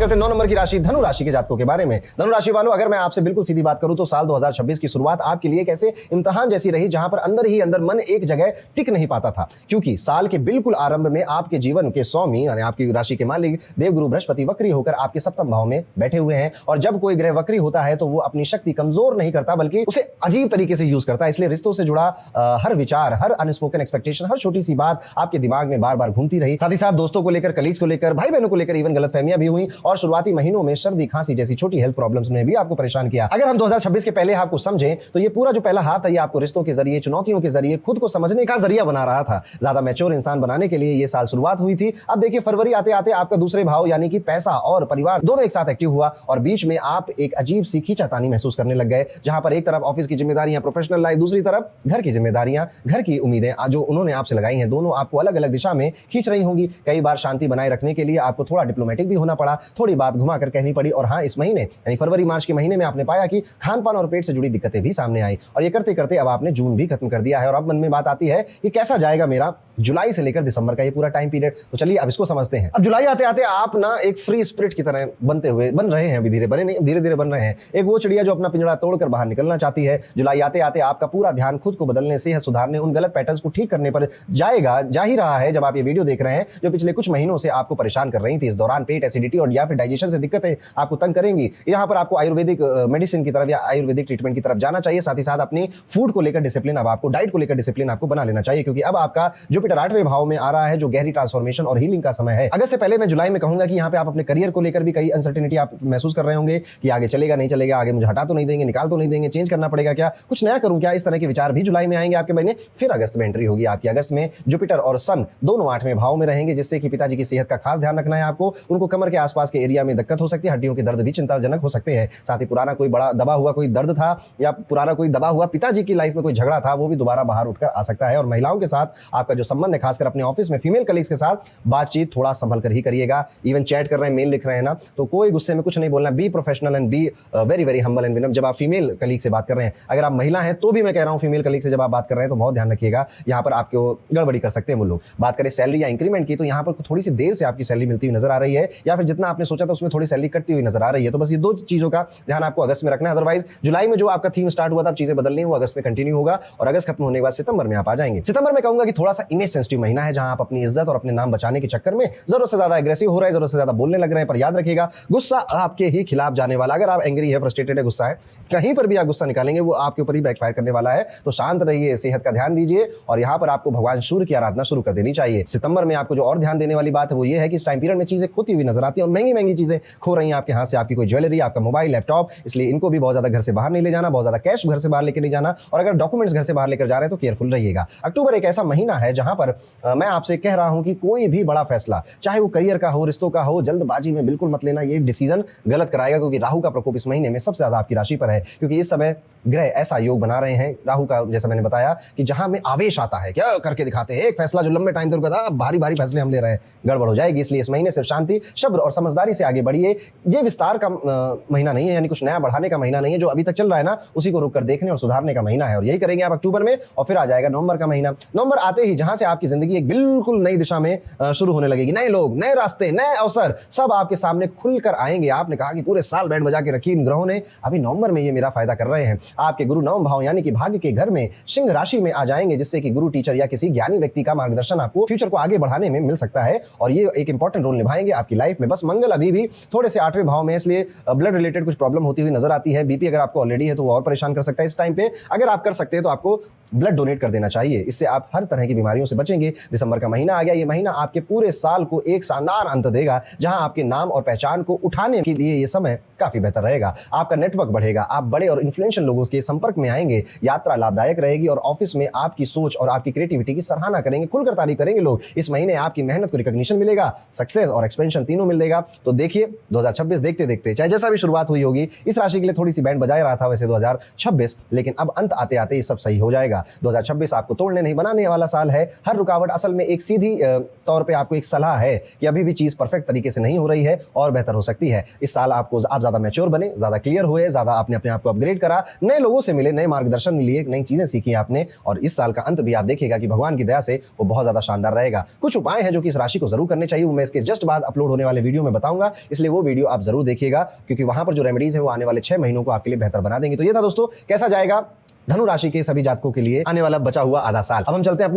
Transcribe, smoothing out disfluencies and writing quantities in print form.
करते हैं 9 नंबर की राशि धनु राशि के जातकों के बारे में। धनु राशि वालों, अगर मैं आपसे बिल्कुल सीधी बात करूं तो साल 2026 की शुरुआत आपके लिए कैसे इम्तिहान जैसी रही, जहां पर अंदर ही अंदर मन एक जगह टिक नहीं पाता था, क्योंकि साल के बिल्कुल आरंभ में आपके जीवन के स्वामी यानी आपकी राशि के मालिक देवगुरु बृहस्पति वक्री होकर आपके सप्तम भाव में बैठे हुए हैं। और जब कोई ग्रह वक्री होता है तो वो अपनी शक्ति कमजोर नहीं करता, बल्कि उसे अजीब तरीके से यूज करता है। इसलिए रिश्तों से जुड़ा हर विचार, हर अनस्पोकन एक्सपेक्टेशन, हर छोटी सी बात आपके दिमाग में बार बार घूमती रही। साथ ही साथ दोस्तों को लेकर, कलीग्स को लेकर, भाई बहनों को लेकर इवन गलतफहमियां भी हुई और शुरुआती महीनों में सर्दी खांसी जैसी छोटी हेल्थ प्रॉब्लम्स ने भी आपको परेशान किया। अगर हम 2026 के पहले हाफ को समझें तो ये पूरा जो पहला हाफ था ये आपको रिश्तों के जरिए, चुनौतियों के जरिए खुद को समझने का जरिया बना रहा था। ज्यादा मैच्योर इंसान बनाने के लिए ये साल शुरुआत हुई थी। अब देखिए फरवरी आते आते आपका दूसरे भाव यानी कि पैसा और परिवार दोनों एक साथ एक्टिव हुआ और बीच में आप एक अजीब सी खींचातानी महसूस करने लग गए, जहां पर एक तरफ ऑफिस की जिम्मेदारियां, प्रोफेशनल लाइफ, दूसरी तरफ घर की जिम्मेदारियां, घर की उम्मीदें जो उन्होंने आपसे लगाई हैं, दोनों आपको अलग अलग दिशा में खींच रही होंगी। कई बार शांति बनाए रखने के लिए आपको थोड़ा डिप्लोमेटिक भी होना पड़ा, थोड़ी बात घुमा कर कहनी पड़ी। और हाँ, इस महीने यानी फरवरी मार्च के महीने में आपने पाया कि खान पान और पेट से जुड़ी दिक्कतें भी सामने आई और ये करते करते अब आपने जून भी खत्म कर दिया है। और अब मन में बात आती है कि कैसा जाएगा मेरा जुलाई से लेकर दिसंबर का ये पूरा टाइम पीरियड। तो चलिए अब इसको समझते हैं। अब जुलाई आते आते आप ना एक फ्री स्पिरिट की तरह बन रहे हैं, अभी धीरे धीरे बन रहे हैं। एक वो चिड़िया जो अपना पिंजड़ा तोड़कर बाहर निकलना चाहती है। जुलाई आते आते आपका पूरा ध्यान खुद को बदलने, सेहत सुधारने, उन गलत पैटर्न्स को ठीक करने पर जा ही रहा है। जब आप ये वीडियो देख रहे हैं जो पिछले कुछ महीनों से आपको परेशान कर रही थी, इस दौरान पेट एसिडिटी और या फिर डाइजेशन से दिक्कतें आपको तंग करेंगी, यहाँ पर आपको आयुर्वेदिक मेडिसिन की तरफ या आयुर्वेदिक ट्रीटमेंट की तरफ जाना चाहिए। साथ ही साथ अपनी फूड को लेकर डिसिप्लिन, अब आपको डाइट को लेकर डिसिप्लिन आपको बना लेना चाहिए, क्योंकि अब आपका जुपिटर 8वें भाव में आ रहा है, जो गहरी ट्रांसफॉर्मेशन और हीलिंग का समय है। अगस्त से पहले मैं जुलाई में कहूंगा कि यहाँ पे आप अपने करियर को लेकर भी कई अनसर्टेनिटी आप महसूस कर रहे होंगे कि आगे चलेगा नहीं चलेगा, आगे मुझे हटा तो नहीं देंगे, निकाल तो नहीं देंगे, चेंज करना पड़ेगा क्या, कुछ नया करूं क्या, इस तरह के विचार भी जुलाई में आएंगे आपके महीने। फिर अगस्त में एंट्री होगी आपकी। अगस्त में जुपिटर और सन दोनों 8वें भाव में रहेंगे, जिससे कि पिताजी की सेहत का खास ध्यान रखना है आपको। उनको कमर के आसपास के एरिया में दिक्कत हो सकती है, हड्डियों के दर्द भी चिंताजनक हो सकते हैं। साथ ही पुराना कोई बड़ा दबा हुआ कोई दर्द था या पुराना कोई दबा हुआ पिताजी की लाइफ में कोई झगड़ा था, वो भी दोबारा बाहर उठकर आ सकता है। और महिलाओं के साथ आपका जो संबंध है, खासकर अपने ऑफिस में फीमेल कलीग्स के साथ बातचीत थोड़ा संभल कर ही करिएगा। इवन चैट कर रहे हैं, मेल लिख रहे हैं ना, तो कोई गुस्से में कुछ नहीं बोलना। Be professional and be very very humble and विनम्र। जब आप फीमेल कलीग से बात कर रहे हैं, अगर आप महिला हैं तो भी मैं कह रहा हूं फीमेल कलीग से जब आप बात कर रहे हैं तो बहुत ध्यान रखिएगा, यहाँ पर आपको गड़बड़ी कर सकते हैं वो लोग। बात करें सैलरी या इंक्रीमेंट की, तो यहाँ पर थोड़ी सी देर से आपकी सैलरी मिलती हुई नजर आ रही है, या फिर जितना आपने सोचा था उसमें थोड़ी सैलरी कटती हुई नजर आ रही है। तो बस ये दो चीजों का ध्यान आपको अगस्त में रखना है। अदरवाइज जुलाई में जो आपका थीम स्टार्ट हुआ था, चीजें बदलनी है, वो अगस्त में कंटिन्यू होगा और अगस्त खत्म होने के बाद सितंबर में आप आ जाएंगे। सितंबर में कहूंगा कि थोड़ा सा इमेज सेंसिटिव महीना है, जहां आप अपनी इज्जत और अपने नाम बचाने के चक्कर में जरूरत से ज्यादा एग्रेसिव हो रहे हैं, जरूरत से ज्यादा बोलने लग रहे हैं। पर याद रखिएगा, गुस्सा आपके ही खिलाफ जाने वाला। अगर आप एंग्री है, फ्रस्ट्रेटेड है, गुस्सा है, कहीं पर भी आप गुस्सा निकालेंगे वो आपके ऊपर ही बैकफायर करने वाला है। तो शांत रहिए, सेहत का ध्यान दीजिए और यहाँ पर आपको भगवान सूर्य की आराधना शुरू कर देनी चाहिए। सितंबर में आपको जो और ध्यान देने वाली बात है वो ये है कि इस टाइम पीरियड में चीजें खोती हुई नजर आती है और महंगी महंगी चीजें खो रही हैं आपके हाथ से, आपकी कोई ज्वेलरी, आपका मोबाइल, लैपटॉप। इसलिए इनको भी बहुत ज्यादा घर से बाहर नहीं ले जाना, बहुत ज्यादा कैश घर से बाहर लेकर नहीं जाना, और अगर डॉक्यूमेंट्स घर से बाहर लेकर जा रहे हैं तो केयरफुल रहिएगा। अक्टूबर एक ऐसा महीना है जहां पर मैं आपसे कह रहा हूं कि कोई भी बड़ा फैसला, चाहे वो करियर का हो, रिश्तों का हो, जल्दबाजी में बिल्कुल मत लेना। ये डिसीजन गलत कराएगा, क्योंकि राहु का प्रकोप इस महीने में सबसे ज्यादा आपकी राशि पर है, क्योंकि इस समय ग्रह ऐसा योग बना रहे हैं राहु का, जैसा मैंने बताया, कि जहां में आवेश आता है, क्या करके दिखाते हैं, एक फैसला जो लंबे टाइम तक था, भारी भारी फैसले हम ले रहे हैं, गड़बड़ हो जाएगी। इसलिए इस महीने सिर्फ शांति, सब्र और समझदारी से आगे बढ़िए। ये विस्तार का महीना नहीं है, यानी कुछ नया बढ़ाने का महीना नहीं है। जो अभी तक चल रहा है ना, उसी को रुक कर देखने और सुधारने का महीना है, और यही करेंगे आप अक्टूबर में। और फिर आ जाएगा नवंबर का महीना। नवंबर आते ही जहां से आपकी जिंदगी एक बिल्कुल नई दिशा में शुरू होने लगेगी। नए लोग, नए रास्ते, नए अवसर सब आपके सामने खुलकर आएंगे। आपने कहा कि पूरे साल बैंड बजा के रखी, इन ग्रहों ने अभी नवंबर में ये मेरा फायदा कर रहे हैं। आपके गुरु नवम भाव यानी कि भाग्य के घर में सिंह राशि में आ जाएंगे, जिससे कि गुरु, टीचर या किसी ज्ञानी व्यक्ति का मार्गदर्शन आपको फ्यूचर को आगे बढ़ाने में मिल सकता है, और ये एक इंपॉर्टेंट रोल निभाएंगे आपकी लाइफ में। बस मंगल अभी भी थोड़े से 8वें भाव में, इसलिए ब्लड रिलेटेड कुछ प्रॉब्लम होती हुई नजर आती है। बीपी अगर आपको ऑलरेडी है तो वो और परेशान कर सकता है इस टाइम पे। अगर आप कर सकते हैं तो आपको ब्लड डोनेट कर देना चाहिए, इससे आप हर तरह की बीमारियों से बचेंगे। दिसंबर का महीना आ गया, ये महीना आपके पूरे साल को एक शानदार अंत देगा, जहां आपके नाम और पहचान को उठाने के लिए ये समय काफी बेहतर रहेगा। आपका नेटवर्क बढ़ेगा, आप बड़े और इन्फ्लुएंशियल लोगों के संपर्क में आएंगे, यात्रा लाभदायक रहेगी और ऑफिस में आपकी सोच और आपकी क्रिएटिविटी की सराहना करेंगे, खुलकर तारीफ करेंगे लोग। इस महीने आपकी मेहनत को रिकॉग्निशन मिलेगा, सक्सेस और एक्सपेंशन तीनों मिलेगा। तो देखिए 2026 देखते देखते, चाहे जैसा भी शुरुआत हुई होगी, इस राशि के लिए थोड़ी सी बैंड बजाए रहा था वैसे 2026, लेकिन अब अंत आते आते ये सब सही हो जाएगा। 2026 आपको तोड़ने नहीं बनाने वाला साल है। हर रुकावट असल में एक सीधी तौर पे आपको एक सलाह है कि अभी भी चीज परफेक्ट तरीके से नहीं हो रही है और बेहतर हो सकती है। इस साल आप ज्यादा मैच्योर बने, ज्यादा क्लियर हुए, ज्यादा आपने अपने आप को अपग्रेड करा, नए लोगों से मिले, नए मार्गदर्शन लिए, नई चीजें सीखी आपने, और इस साल का अंत भी आप देखिएगा कि भगवान की दया से वो बहुत ज्यादा शानदार रहेगा। कुछ उपाय हैं जो कि इस राशि को जरूर करने चाहिए, वो मैं इसके जस्ट बाद अपलोड होने वाले वीडियो में बताऊंगा। बताऊंगा, इसलिए वो वीडियो आप जरूर देखिएगा, क्योंकि वहां पर जो रेमेडीज है वो आने वाले 6 महीनों को आपके लिए बेहतर बना देंगे। तो ये था दोस्तों, कैसा जाएगा धनु राशि के सभी जातकों के लिए आने वाला बचा हुआ आधा साल। अब हम चलते हैं अपने